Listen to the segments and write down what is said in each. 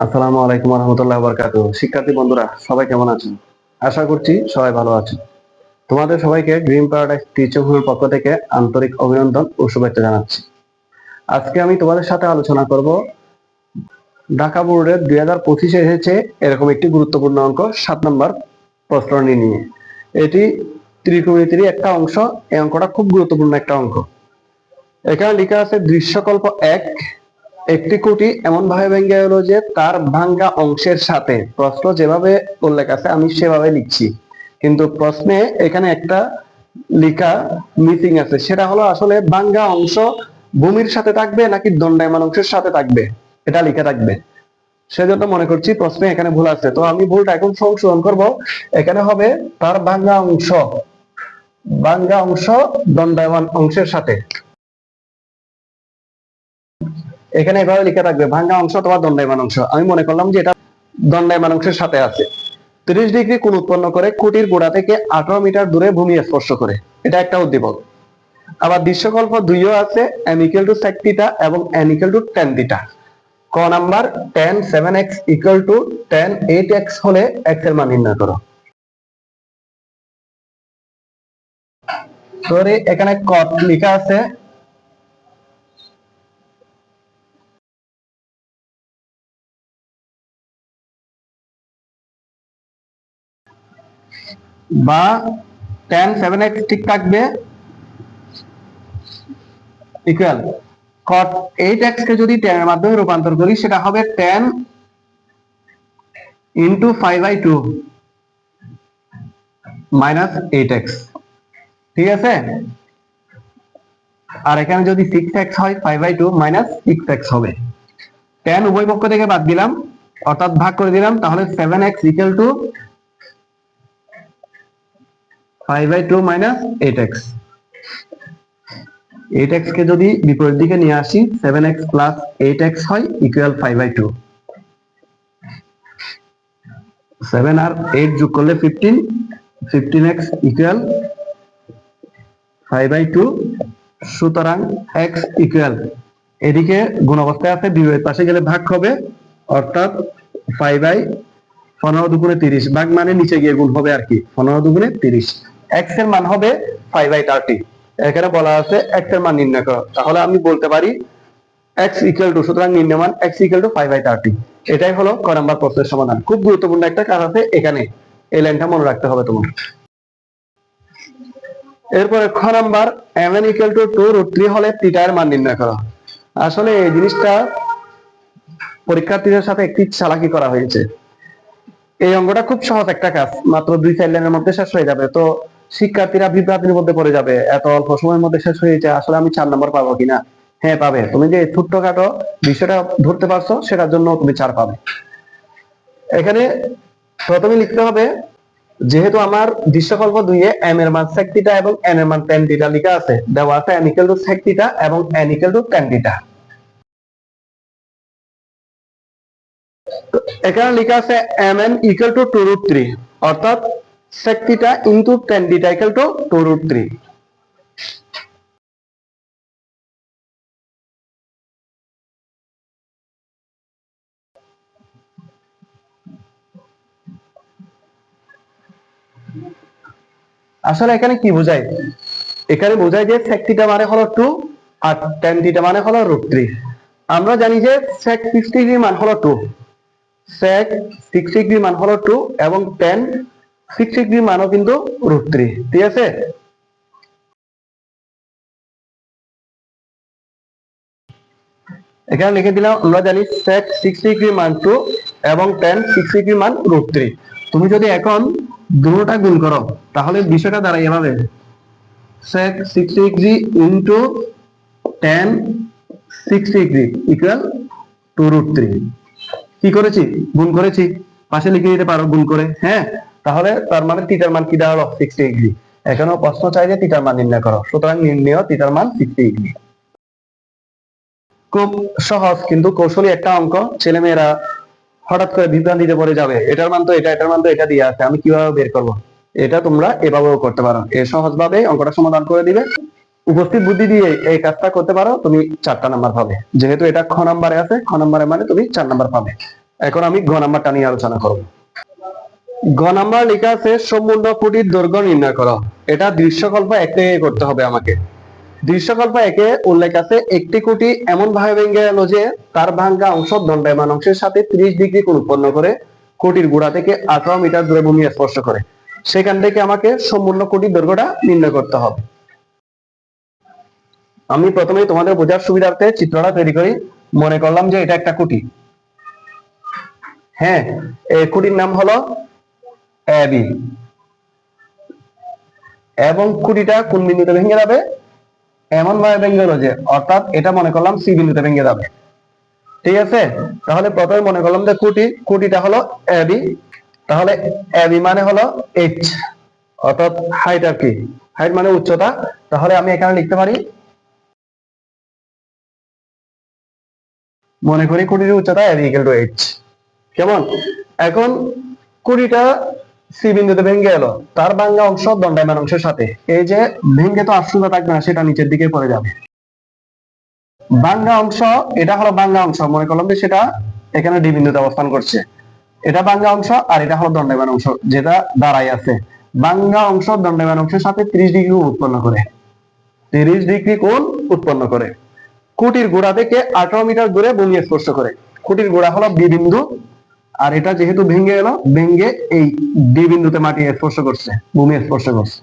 আসসালামু আলাইকুম রহমতুল্লাহ বারকাতুহু। শিক্ষার্থী বন্ধুরা সবাই কেমন আছেন? আশা করছি সবাই ভালো আছেন। তোমাদের সবাইকে গ্রিন প্যারাডাইস টিচার হুর পক্ষ থেকে আন্তরিক অভিনন্দন ও শুভেচ্ছা জানাচ্ছি। আজকে আমি তোমাদের সাথে আলোচনা করব ঢাকা বোর্ডের 2025 এসেছে এরকম একটি গুরুত্বপূর্ণ অঙ্ক 7 নম্বর প্রশ্নটি নিয়ে। এটি ত্রিকোণমিতির একটা অংশ। এই অঙ্কটা খুব গুরুত্বপূর্ণ একটা অঙ্ক। এখানে লেখা আছে দৃশ্যকল্প 1, একটি খুঁটি এমন ভাবে ভেঙে গেল যে তার ভাঙ্গা অংশের সাথে, প্রশ্ন যেভাবে উল্লেখ আছে আমি সেভাবে লিখছি, কিন্তু প্রশ্নে এখানে একটা লেখা মিসিং আছে। সেটা হলো আসলে ভাঙ্গা অংশ ভূমির সাথে থাকবে নাকি দণ্ডায়মান অংশের সাথে থাকবে, এটা লেখা থাকবে। সেজন্য মনে করছি প্রশ্নে এখানে ভুল আছে, তো আমি ভুলটা এখন সংশোধন করব। এখানে হবে তার ভাঙ্গা অংশ দণ্ডায়মান অংশের সাথে। এখানে এভাবে লিখে থাকবে ভাঙ্গা অংশ অথবা দণ্ডায়মান অংশ। আমি মনে করলাম যে এটা দণ্ডায়মান অংশের সাথে আছে। 30 ডিগ্রি কোণ উৎপন্ন করে খুঁটির গোড়া থেকে 18 মিটার দূরে ভূমি স্পর্শ করে, এটা একটা উদ্দীপক। আবার দৃশ্যকল্প 2 ও আছে m equal to sec θ এবং n equal to tan θ। ক number tan 7x equal to tan 8x হলে x এর মান নির্ণয় করো। সরি, এখানে cot লেখা আছে, বা tan 7x ঠিক থাকবে ইকুয়াল cot 8x কে যদি tan এর মাধ্যমে রূপান্তর করি সেটা হবে tan into 5/2 minus 8x। ঠিক আছে, আর এখানে যদি 6x হয় 5/2 minus 6x হবে। tan উভয় পক্ষ থেকে বাদ দিলাম, অর্থাৎ ভাগ করে দিলাম, তাহলে 7x equal to 5/2 minus 8x। 8x কে যদি বিপরীত দিকে নিয়ে আসি 7x plus 8x হয় equal 5/2। 7 আর 8 যোগ করলে 15, 15x equal 5/2। সুতরাং x equal, এদিকে গুণ অবস্থায় আছে, বিপরীত পাশে গেলে ভাগ হবে, অর্থাৎ 5/15 দুগুণে 30, ভাগ মানে নিচে গিয়ে গুণ হবে আর কি, 15 দুগুণে 30। x এর মান হবে 5/30। এখানে বলা আছে x এর মান নির্ণয় করো, তাহলে আমি বলতে পারি x equal to, সুতরাং নির্ণয় মান x equal to 5/30। এটাই হলো ক নাম্বার প্রশ্নের সমাধান। খুব গুরুত্বপূর্ণ একটা কাজ আছে এখানে, এই লাইনটা মনে রাখতে হবে তোমার। এরপরে খ নাম্বার mn equal to 2√3 হলে থিটা এর মান নির্ণয় করো। আসলে এই জিনিসটা পরীক্ষার্থীদের সাথে একটি চালাকি করা হয়েছে। এই অঙ্কটা খুব সহজ একটা কাজ, মাত্র 2-4 লাইনের মধ্যে শেষ হয়ে যাবে। তো শিক্ষার্থীরা বিভ্রান্তির মধ্যে পড়ে যাবে, এত অল্প সময়ের মধ্যে শেষ হয়ে যায়, আসলে আমি 4 নম্বর পাবো কিনা। হ্যাঁ পাবে, তুমি যে ছোট্টখাটো বিষয়টা ধরতে পারছো সেটার জন্য তুমি 4 পাবে। এখানে প্রথমে লিখতে হবে, যেহেতু আমার দৃশ্যকল্প 2 এ m এর মান sec θ এবং n এর মান tan θ লেখা আছে, দেওয়া আছে m equal to sec θ এবং n equal to tan θ। এখানে লেখা আছে mn equal to 2√3, অর্থাৎ sec θ into tan θ equal to 2√3। আসলে এখানে কি বোঝায়? এখানে বোঝায় যে sec θ মানে হলো 2 আর tan θ মানে হলো √3। আমরা জানি যে sec 60 ডিগ্রি মান হলো 2, sec 60 ডিগ্রি মান হলো 2 এবং tan 60 ডিগ্রি মানও কিন্তু √3। ঠিক আছে, এখানে লিখে দিলাম, আমরা জানি sec 60 ডিগ্রি মান 2 এবং tan 60 ডিগ্রি মান √3। তুমি যদি এখন দুটোটা গুণ করো তাহলে বিষয়টা দাঁড়ায় এভাবে, sec 60 degree into tan 60 degree equal 2√3। কি করেছি? গুণ করেছি, পাশে লিখে দিতে পারো গুণ করে। হ্যাঁ, তাহলে তার মানে থিটার মান কি দাঁড়ালো? 60 ডিগ্রি। এখানেও প্রশ্ন চাই যে থিটার মান নির্ণয় করো, সুতরাং নির্ণয় থিটার মান 60 ডিগ্রি। খুব সহজ কিন্তু কৌশলী একটা অঙ্ক, ছেলেমেয়েরা হঠাৎ করে বিভ্রান্তিতে পড়ে যাবে, এটার মান তো এটা, এটার মান তো এটা দিয়ে আছে, আমি কিভাবে বের করব। এটা তোমরা এভাবেও করতে পারো, এ সহজ ভাবে অঙ্কটা সমাধান করে দিবে। উপস্থিত বুদ্ধি দিয়ে এই কাজটা করতে পারো, তুমি 4টা নাম্বার পাবে। যেহেতু এটা খ নাম্বারে আছে, খ নাম্বারে মানে তুমি 4 নাম্বার পাবে। এখন আমি গ নাম্বারটা নিয়ে আলোচনা করব। গ নাম্বার লেখা আছে সম্পূর্ণ কোটির দৈর্ঘ্য নির্ণয় করো। এটা দৃশ্যকল্প 1 থেকে করতে হবে আমাকে। দৃশ্যকল্প 1-এ উল্লেখ আছে একটি কোটি এমন ভাবে ভেঙে গেল যে তার ভাঙ্গা অংশ দণ্ডায়মান অংশের সাথে 30 ডিগ্রি কোণ উৎপন্ন করে কোটির গোড়া থেকে 18 মিটার দূরে ভূমি স্পর্শ করে। সেখান থেকে আমাকে সম্পূর্ণ কোটির দৈর্ঘ্যটা নির্ণয় করতে হবে। আমি প্রথমেই তোমাদের বোঝার সুবিধার্থে চিত্রটা তৈরি করি। মনে করলাম যে এটা একটা কোটি। হ্যাঁ, এই কোটির নাম হলো এবি এবং কোটিটা কোন বিন্দুতে ভেঙে যাবে? এমন ভাবে ভেঙে গেল যে, অর্থাৎ এটা মনে করলাম সি বিন্দুতে ভেঙে যাবে। ঠিক আছে, তাহলে প্রথমে মনে করলাম যে কোটিটা হলো এবি। তাহলে এবি মানে হলো এইচ, অর্থাৎ হাইট আর কি, হাইট মানে উচ্চতা। তাহলে আমি এখানে লিখতে পারি, মনে করি কোটির উচ্চতা এবি ইকুয়াল টু এইচ। কেমন? এখন কোটিটা সি বিন্দুতে ভেঙে গেল, তার ভাঙ্গা অংশ দণ্ডায়মান অংশের সাথে, এই যে ভেঙে তো আর সোজা থাকবে না, সেটা নিচের দিকে পড়ে যাবে। ভাঙ্গা অংশ, এটা হলো ভাঙ্গা অংশ, মনে করলাম যে সেটা এখানে ডি বিন্দুতে অবস্থান করছে। এটা ভাঙ্গা অংশ আর এটা হলো দণ্ডায়মান অংশ যেটা দাঁড়াই আছে। ভাঙ্গা অংশ দণ্ডায়মান অংশের সাথে 30 ডিগ্রি কোণ উৎপন্ন করে, 30 ডিগ্রি কোণ উৎপন্ন করে কোটির গোড়া থেকে 18 মিটার দূরে ভূমি স্পর্শ করে। কোটির গোড়া হলো বি বিন্দু, আর এটা যেহেতু ভেঙে গেল, ভেঙে এই ডি বিন্দুতে মাটি স্পর্শ করছে, ভূমি স্পর্শ করছে।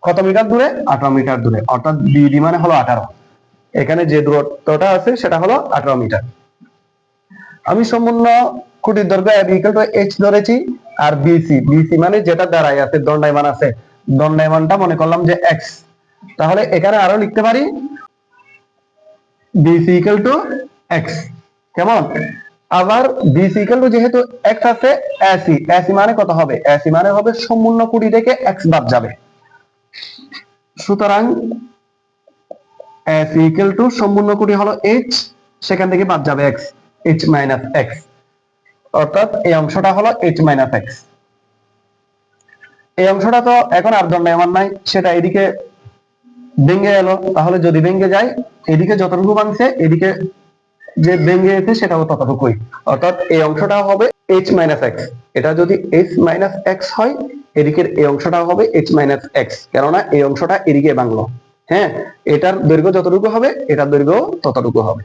কত মিটার দূরে? 18 মিটার দূরে, অর্থাৎ বিডি মানে হলো 18। এখানে যে দূরত্বটা আছে সেটা হলো 18 মিটার। আমি সম্পূর্ণ কোটির দৈর্ঘ্য এবি ইকুয়াল টু এইচ ধরেছি, আর বিসি মানে যেটা দাঁড়ায় আছে, দণ্ডায়মান আছে, দণ্ডায়মানটা মনে করলাম যে এক্স। তাহলে এখানে আরো লিখতে পারি বিসি ইকুয়াল টু এক্স। কেমন? আবার বিসি ইকুয়াল টু যেহেতু এক্স আছে, এসি মানে কত হবে? এসি মানে হবে সম্পূর্ণ কোটি থেকে এক্স বাদ যাবে। সুতরাং এসি ইকুয়াল টু সম্পূর্ণ কোটি হলো এইচ, সেখান থেকে বাদ যাবে এক্স, এইচ মাইনাস এক্স, অর্থাৎ এই অংশটা হলো এইচ মাইনাস এক্স। এই অংশটা তো এখন আর দণ্ডায়মান নাই, সেটা এদিকে ভেঙে গেল। তাহলে যদি ভেঙে যায়, এদিকে যতটুকু ভাঙছে এদিকে যে ভেঙে গেছে সেটাও ততটুকুই, অর্থাৎ এই অংশটা হবে এইচ মাইনাস এক্স। এটা যদি এইচ মাইনাস এক্স হয়, এদিকের এই অংশটা হবে এইচ মাইনাস এক্স, কেননা এই অংশটা এদিকে ভাঙলো। হ্যাঁ, এটার দৈর্ঘ্য যতটুকু হবে এটার দৈর্ঘ্য ততটুকু হবে।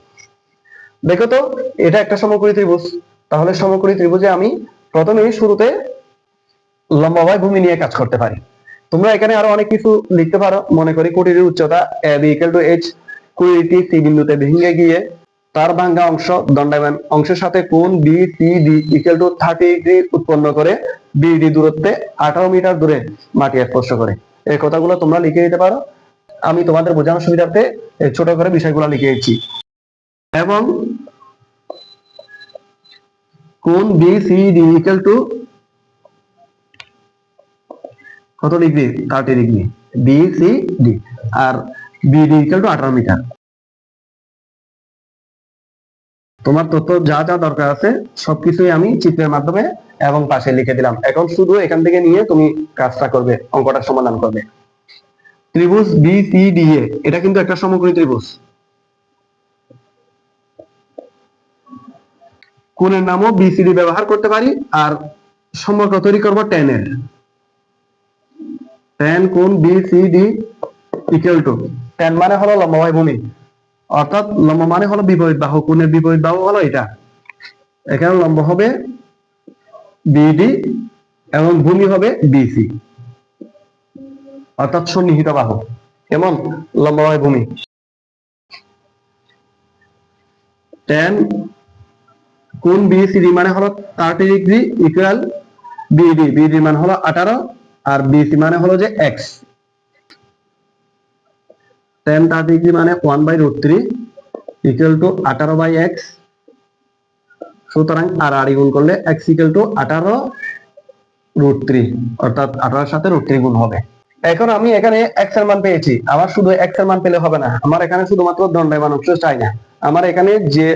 দেখো তো, এটা একটা সমকোণী ত্রিভুজ। তাহলে সমকোণী ত্রিভুজে আমি প্রথমেই শুরুতে লম্ববায় ভূমি নিয়ে কাজ করতে পারি। তোমরা এখানে আরো অনেক কিছু লিখতে পারো। মনে করি কোটির উচ্চতা এবি ইকুয়াল টু এইচ, কোটিটি সি বিন্দুতে ভেঙে গিয়ে তার ভাঙ্গা অংশ দণ্ডায়মান অংশের সাথে কোণ বিসিডি ইকুয়াল টু 30 ডিগ্রি উৎপন্ন করে বিডি দূরত্বে 18 মিটার দূরে মাটি স্পর্শ করে। এই কথাগুলো তোমরা লিখে দিতে পারো। আমি তোমাদের বোঝানোর সুবিধার্থে ছোট করে বিষয়গুলো লিখে দিচ্ছি। এবং কোণ বিসিডি ইকুয়াল টু কত ডিগ্রি? 30 ডিগ্রি, বিসিডি, আর বিডি ইকুয়াল টু 18 মিটার। তোমার তথ্য যা যা দরকার আছে সবকিছুই আমি চিত্রের মাধ্যমে এবং পাশে লিখে দিলাম। এখন শুধু এখান থেকে নিয়ে তুমি কাজটা করবে, অঙ্কটা সমাধান করবে। ত্রিভুজ বিসিডিএ এটা কিন্তু একটা সমকোণী ত্রিভুজ। কোণের নামও বিসিডি ব্যবহার করতে পারি, আর সম্পর্ক তৈরি করব tan এর। tan কোণ বিসিডি ইকুয়াল টু, tan মানে হলো লম্ববায় ভূমি, অর্থাৎ লম্ব মানে হলো বিপরীত বাহু, কোণের বিপরীত বাহু হলো এটা। এখানে লম্ব হবে বিডি এবং ভূমি হবে বিসি, অর্থাৎ সন্নিহিত বাহু। কেমন? লম্ববায় ভূমি। tan কোণ বিসিডি মানে হলো 30 ডিগ্রি ইকুয়াল বিডি মানে হলো 18, আর বিসি মানে হলো যে এক্স। tan 30 ডিগ্রি মানে 1/√3 ইকুয়াল টু 18/x। সুতরাং আর গুণ করলে x ইকুয়াল টু 18√3, অর্থাৎ 18 এর সাথে √3 গুণ হবে। এখন আমি এখানে x এর মান পেয়েছি। আমার শুধু x এর মান পেলে হবে না, আমার এখানে শুধুমাত্র দণ্ডায়মান অংশ চাই না, আমার এখানে যে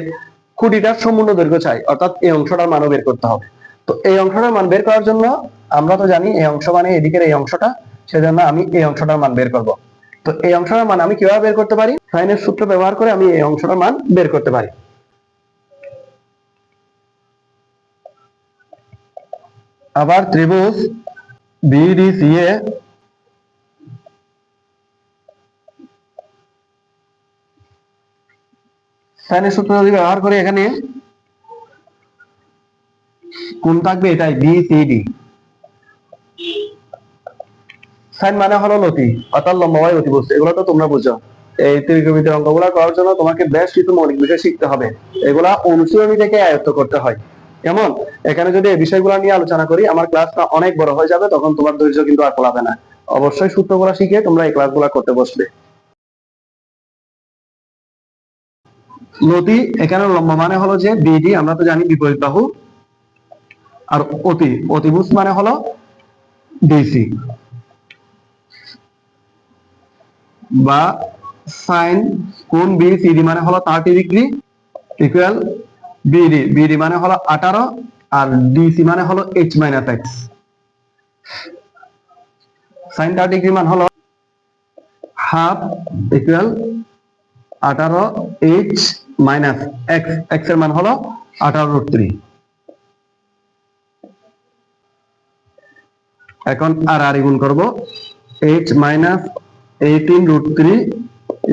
কোটিটার সম্পূর্ণ দৈর্ঘ্য চাই, অর্থাৎ এই অংশটার মানও বের করতে হবে। তো এই অংশটার মান বের করার জন্য আমরা তো জানি এই অংশ মানে এদিকের এই অংশটা, সেজন্য আমি এই অংশটার মান বের করব। তো এই অংশটার মান আমি কিভাবে বের করতে পারি? সাইনের সূত্র ব্যবহার করে আমি এই অংশটার মান বের করতে পারি। আবার ত্রিভুজ বিডিসিএ সাইনের সূত্র যদি ব্যবহার করি, এখানে কোণ থাকবে এটাই বিসিডি। সাইন মানে হলো লতি, অর্থাৎ লম্ববাই অতিভুজ। এগুলো তো তোমরা বুঝো। এই ত্রিকোণমিতির অঙ্কগুলো করার জন্য তোমাকে বেশ কিছু মৌলিক বিষয় শিখতে হবে। এগুলা অনুশীলনী থেকে আয়ত্ত করতে হয়। কেমন? এখানে যদি এই বিষয়গুলো নিয়ে আলোচনা করি, আমার ক্লাসটা অনেক বড় হয়ে যাবে, তখন তোমার ধৈর্য কিন্তু আর কুলাবে না। অবশ্যই সূত্রগুলো শিখে তোমরা এই ক্লাসগুলো করতে বসবে। লতি, এখানে লম্ব মানে হলো যে বিডি, আমরা তো জানি বিপরীত বাহু। আর অতিভুজ মানে হলো ডিসি, বা সাইন কোণ বিসিডি মানে হলো 30 ডিগ্রি ইকুয়াল বিডি মানে হলো 18, আর ডিসি মানে হলো h minus x. Sine 30 degree মান হলো half equal 18 h minus x. X এর মান হলো 18√3। এখন আর গুণ করব, h মাইনাস 18√3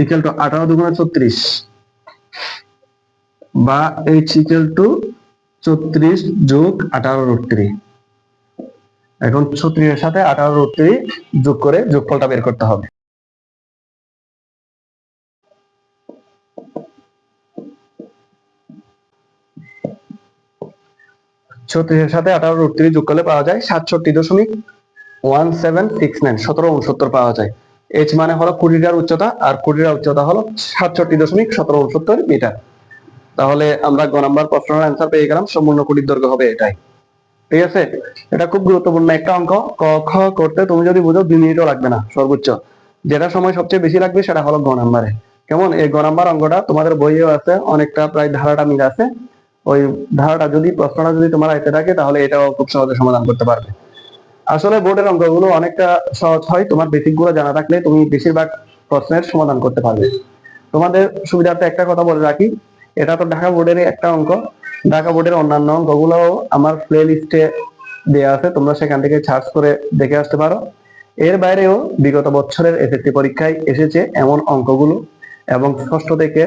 ইকুয়াল টু 18 দুগুণে 34, বা h ইকুয়াল টু 34 যোগ 18√3। এখন 36 এর সাথে 18√3 যোগ করে যোগফলটা বের করতে হবে। 36 এর সাথে 18√3 যোগ করলে পাওয়া যায় 67.1769, 1769 পাওয়া যায়। h মানে হলো কুড়িটার উচ্চতা, আর কুড়িটার উচ্চতা হলো 67.1769 মিটার। তাহলে আমরা গ নাম্বার প্রশ্নের অ্যান্সার পেয়ে গেলাম। সম্পূর্ণ কুড়ির দৈর্ঘ্য হবে এটাই। ঠিক আছে? এটা খুব গুরুত্বপূর্ণ একটা অঙ্ক। ক খ করতে তুমি যদি বুঝো 2 মিনিটও লাগবে না সর্বোচ্চ। যেটা সময় সবচেয়ে বেশি লাগবে সেটা হলো গ নাম্বারে। কেমন? এই গ নাম্বার অঙ্কটা তোমাদের বইয়েও আছে, অনেকটা প্রায় ধারাটা মিল আছে। ওই ধারাটা যদি, প্রশ্নটা যদি তোমার আয়ত্তে থাকে, তাহলে এটাও খুব সহজে সমাধান করতে পারবে। আসলে বোর্ডের অঙ্কগুলো অনেকটা সহজ হয়, তোমার বেসিক গুলো জানা থাকলে তুমি বেশিরভাগ প্রশ্নের সমাধান করতে পারবে। তোমাদের সুবিধার্থে একটা কথা বলে রাখি, এটা তো ঢাকা বোর্ডের একটা অঙ্ক। ঢাকা বোর্ডের অন্যান্য অঙ্কগুলো আমার প্লে লিস্টে দেওয়া আছে, তোমরা সেখান থেকে সার্চ করে দেখে আসতে পারো। এর বাইরেও বিগত বছরের এসএসসি পরীক্ষায় এসেছে এমন অঙ্কগুলো, এবং ষষ্ঠ থেকে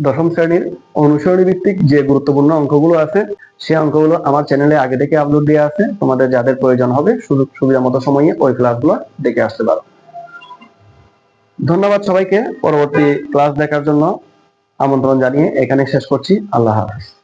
দশম শ্রেণীর অনুসরণী ভিত্তিক যে গুরুত্বপূর্ণ অঙ্কগুলো আছে, সেই অঙ্কগুলো আমার চ্যানেলে আগে থেকে আপলোড দেওয়া আছে। তোমাদের যাদের প্রয়োজন হবে সুযোগ সুবিধা মতো সময়ে ওই ক্লাসগুলো দেখে আসতে পারো। ধন্যবাদ সবাইকে। পরবর্তী ক্লাস দেখার জন্য আমন্ত্রণ জানিয়ে এখানে শেষ করছি। আল্লাহ হাফেজ।